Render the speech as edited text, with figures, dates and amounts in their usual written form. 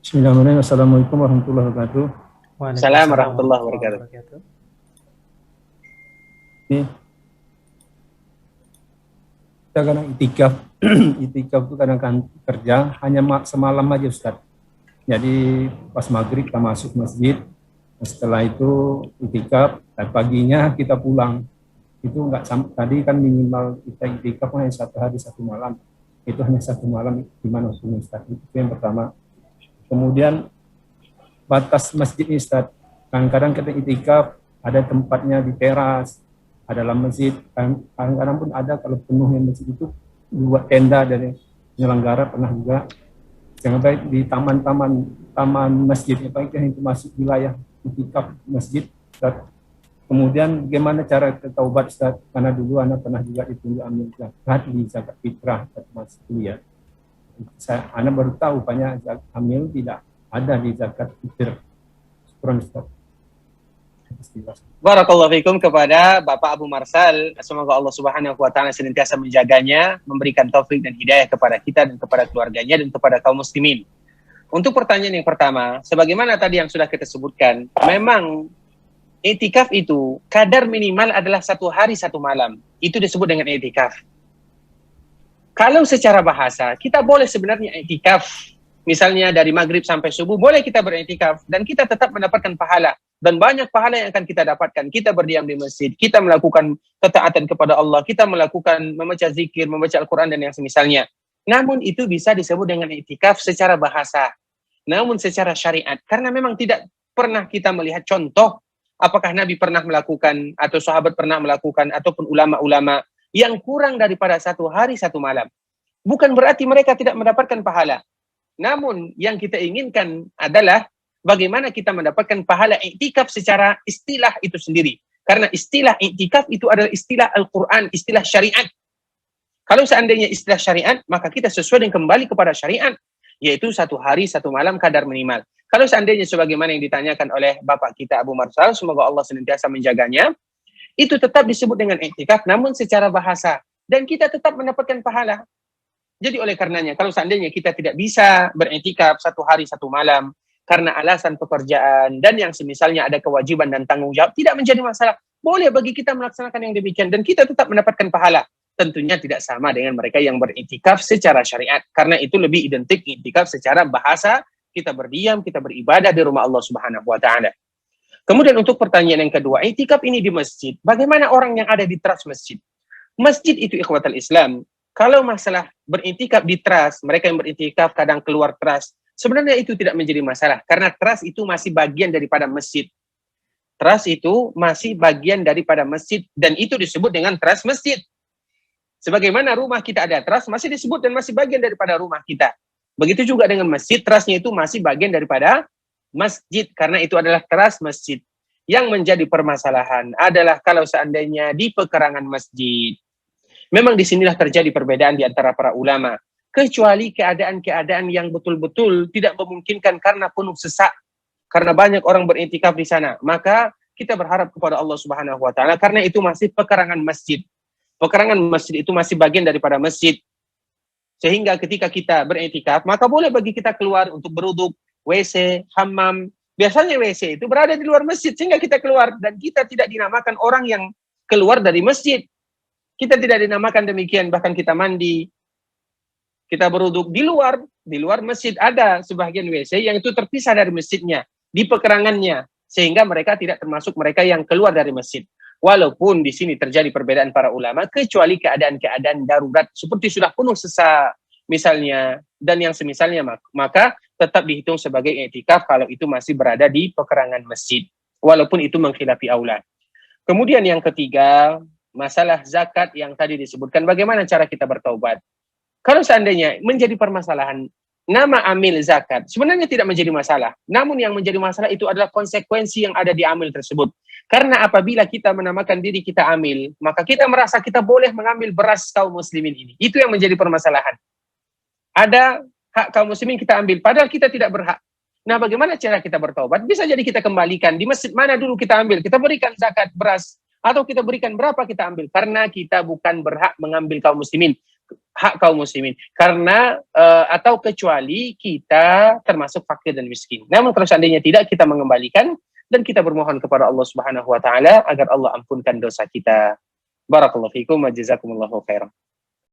Bismillahirrahmanirrahim. Assalamualaikum warahmatullahi wabarakatuh. Assalamualaikum warahmatullahi wabarakatuh. Ini kita kadang itikaf, itikaf itu kadang kan kerja hanya semalam aja Ustaz. Jadi pas maghrib kita masuk masjid, setelah itu itikaf, dan paginya kita pulang. Itu enggak sampai, tadi kan minimal kita itikaf hanya 1 hari 1 malam. Itu hanya 1 malam di mana Ustaz. Itu yang pertama. Kemudian batas masjid ini Ustaz, kadang-kadang kita itikaf ada tempatnya di teras, ada dalam masjid, kadang-kadang pun ada kalau penuhnya masjid itu buat tenda dari penyelenggara, pernah juga sampai di taman masjid, baik yang itu masuk wilayah itikaf masjid Ustaz. Kemudian bagaimana cara taubat Ustaz, karena dulu anak pernah juga ditunjuk ambil zakat di zakat fitrah masuk kuliah. Anak baru tahu banyak hamil tidak ada di zakat fitr. Syukran Ustaz. Barakallahu fikum kepada Bapak Abu Marsal. Semoga Allah Subhanahu wa taala senantiasa menjaganya, memberikan taufik dan hidayah kepada kita dan kepada keluarganya dan kepada kaum muslimin. Untuk pertanyaan yang pertama, sebagaimana tadi yang sudah kita sebutkan, memang i'tikaf itu kadar minimal adalah 1 hari 1 malam. Itu disebut dengan i'tikaf. Kalau secara bahasa, kita boleh sebenarnya i'tikaf, misalnya dari maghrib sampai subuh, boleh kita beriktikaf, dan kita tetap mendapatkan pahala. Dan banyak pahala yang akan kita dapatkan. Kita berdiam di masjid, kita melakukan ketaatan kepada Allah, kita melakukan membaca zikir, membaca Al-Quran, dan yang semisalnya. Namun itu bisa disebut dengan i'tikaf secara bahasa. Namun secara syariat, karena memang tidak pernah kita melihat contoh, apakah Nabi pernah melakukan, atau sahabat pernah melakukan, ataupun ulama-ulama, yang kurang daripada 1 hari 1 malam. Bukan berarti mereka tidak mendapatkan pahala. Namun yang kita inginkan adalah bagaimana kita mendapatkan pahala i'tikaf secara istilah itu sendiri. Karena istilah i'tikaf itu adalah istilah Al-Quran, istilah syariat. Kalau seandainya istilah syariat, maka kita sesuai dengan kembali kepada syariat, yaitu 1 hari 1 malam kadar minimal. Kalau seandainya sebagaimana yang ditanyakan oleh Bapak kita Abu Marsal, semoga Allah senantiasa menjaganya, itu tetap disebut dengan i'tikaf, namun secara bahasa. Dan kita tetap mendapatkan pahala. Jadi oleh karenanya, kalau seandainya kita tidak bisa beriktikaf 1 hari 1 malam, karena alasan pekerjaan, dan yang semisalnya ada kewajiban dan tanggung jawab, tidak menjadi masalah. Boleh bagi kita melaksanakan yang demikian, dan kita tetap mendapatkan pahala. Tentunya tidak sama dengan mereka yang beriktikaf secara syariat, karena itu lebih identik iktikaf secara bahasa, kita berdiam, kita beribadah di rumah Allah Subhanahu wa taala. Kemudian untuk pertanyaan yang kedua, i'tikaf ini di masjid. Bagaimana orang yang ada di teras masjid? Masjid itu ikhwatal Islam. Kalau masalah beriktikaf di teras, mereka yang beriktikaf kadang keluar teras, sebenarnya itu tidak menjadi masalah. Karena teras itu masih bagian daripada masjid. Teras itu masih bagian daripada masjid. Dan itu disebut dengan teras masjid. Sebagaimana rumah kita ada teras, masih disebut dan masih bagian daripada rumah kita. Begitu juga dengan masjid, terasnya itu masih bagian daripada masjid, karena itu adalah teras masjid. Yang menjadi permasalahan adalah kalau seandainya di pekarangan masjid. Memang disinilah terjadi perbedaan di antara para ulama. Kecuali keadaan-keadaan yang betul-betul tidak memungkinkan karena penuh sesak, karena banyak orang beriktikaf di sana. Maka kita berharap kepada Allah Subhanahu wa taala, karena itu masih pekarangan masjid. Pekarangan masjid itu masih bagian daripada masjid. Sehingga ketika kita beriktikaf, maka boleh bagi kita keluar untuk beruduk, WC, hammam. Biasanya WC itu berada di luar masjid, sehingga kita keluar. Dan kita tidak dinamakan orang yang keluar dari masjid. Kita tidak dinamakan demikian, bahkan kita mandi, kita beruduk di luar masjid. Ada sebagian WC yang itu terpisah dari masjidnya, di pekarangannya, sehingga mereka tidak termasuk mereka yang keluar dari masjid. Walaupun di sini terjadi perbedaan para ulama, kecuali keadaan-keadaan darurat, seperti sudah penuh sesak, misalnya, dan yang semisalnya, maka tetap dihitung sebagai i'tikaf kalau itu masih berada di pekarangan masjid, walaupun itu mengkhilafi aula. Kemudian yang ketiga, masalah zakat yang tadi disebutkan, bagaimana cara kita bertaubat? Kalau seandainya menjadi permasalahan nama amil zakat, sebenarnya tidak menjadi masalah. Namun yang menjadi masalah itu adalah konsekuensi yang ada di amil tersebut. Karena apabila kita menamakan diri kita amil, maka kita merasa kita boleh mengambil beras kaum muslimin ini. Itu yang menjadi permasalahan. Ada hak kaum muslimin kita ambil, padahal kita tidak berhak. Nah, bagaimana cara kita bertaubat? Bisa jadi kita kembalikan di masjid mana dulu kita ambil, kita berikan zakat beras, atau kita berikan berapa kita ambil, karena kita bukan berhak mengambil kaum muslimin. hak kaum muslimin, karena atau kecuali kita termasuk fakir dan miskin. Namun kalau seandainya tidak, kita mengembalikan dan kita bermohon kepada Allah Subhanahu wa taala agar Allah ampunkan dosa kita. Barakallahu fikum wa jazakumullahu khairan.